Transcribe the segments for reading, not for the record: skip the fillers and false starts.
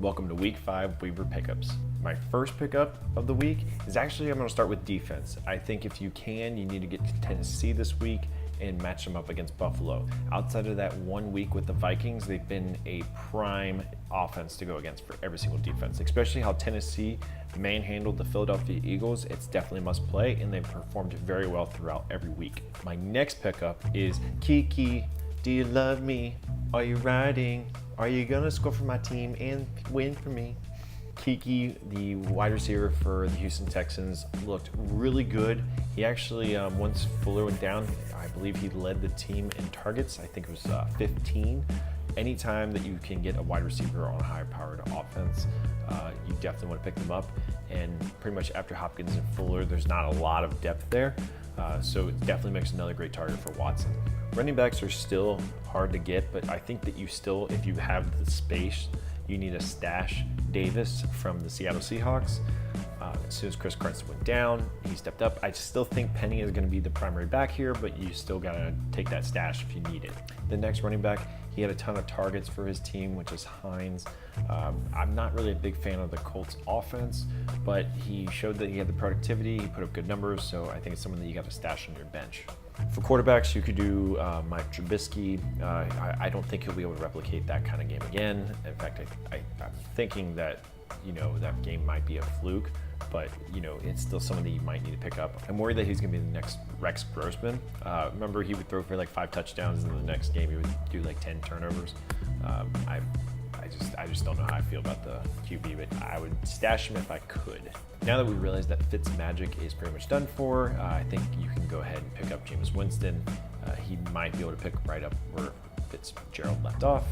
welcome to week 5 waiver pickups. My first pickup of the week is actually, I'm going to start with defense. I think if you can, you need to get to Tennessee this week and match them up against Buffalo. Outside of that 1 week with the Vikings, they've been a prime offense to go against for every single defense, especially how Tennessee manhandled the Philadelphia Eagles. It's definitely a must play, and they've performed very well throughout every week. My next pickup is Kiki. Do you love me? Are you riding? Are you gonna score for my team and win for me? Kiki, the wide receiver for the Houston Texans, looked really good. He actually, once Fuller went down, I believe he led the team in targets. I think it was 15. Anytime that you can get a wide receiver on a high-powered offense, you definitely want to pick them up. And pretty much after Hopkins and Fuller, there's not a lot of depth there. So it definitely makes another great target for Watson. Running backs are still hard to get, but I think that you still, if you have the space, you need to stash Davis from the Seattle Seahawks. As soon as Chris Carson went down, he stepped up. I still think Penny is going to be the primary back here, but you still got to take that stash if you need it. The next running back, he had a ton of targets for his team, which is Hines. I'm not really a big fan of the Colts offense, but he showed that he had the productivity. He put up good numbers, so I think it's someone that you got to stash on your bench. For quarterbacks, you could do Mike Trubisky. I don't think he'll be able to replicate that kind of game again. In fact, I'm thinking that, that game might be a fluke, but, it's still someone that you might need to pick up. I'm worried that he's going to be the next Rex Grossman. Remember, he would throw for like 5 touchdowns, and the next game he would do like 10 turnovers. I just don't know how I feel about the QB, but I would stash him if I could. Now that we realize that Fitz magic is pretty much done for, I think you can go ahead and pick up Jameis Winston. He might be able to pick right up where Fitzgerald left off,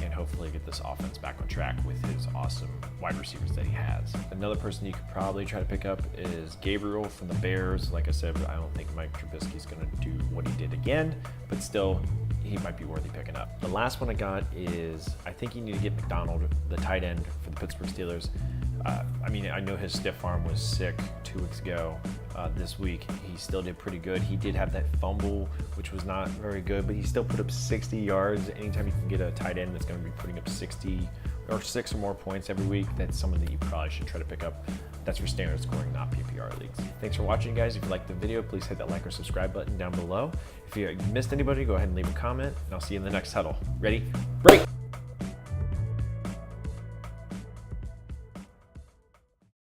and hopefully get this offense back on track with his awesome wide receivers that he has. Another person you could probably try to pick up is Gabriel from the Bears. Like I said, I don't think Mike Trubisky's going to do what he did again, but still, he might be worthy picking up. The last one I got is, I think you need to get McDonald, the tight end for the Pittsburgh Steelers. I know his stiff arm was sick 2 weeks ago. This week, he still did pretty good. He did have that fumble, which was not very good, but he still put up 60 yards. Anytime you can get a tight end that's going to be putting up 60 or 6 or more points every week, that's someone that you probably should try to pick up. That's for standard scoring, not PPR leagues. Thanks for watching, guys. If you liked the video, please hit that like or subscribe button down below. If you missed anybody, go ahead and leave a comment, and I'll see you in the next huddle. Ready? Break!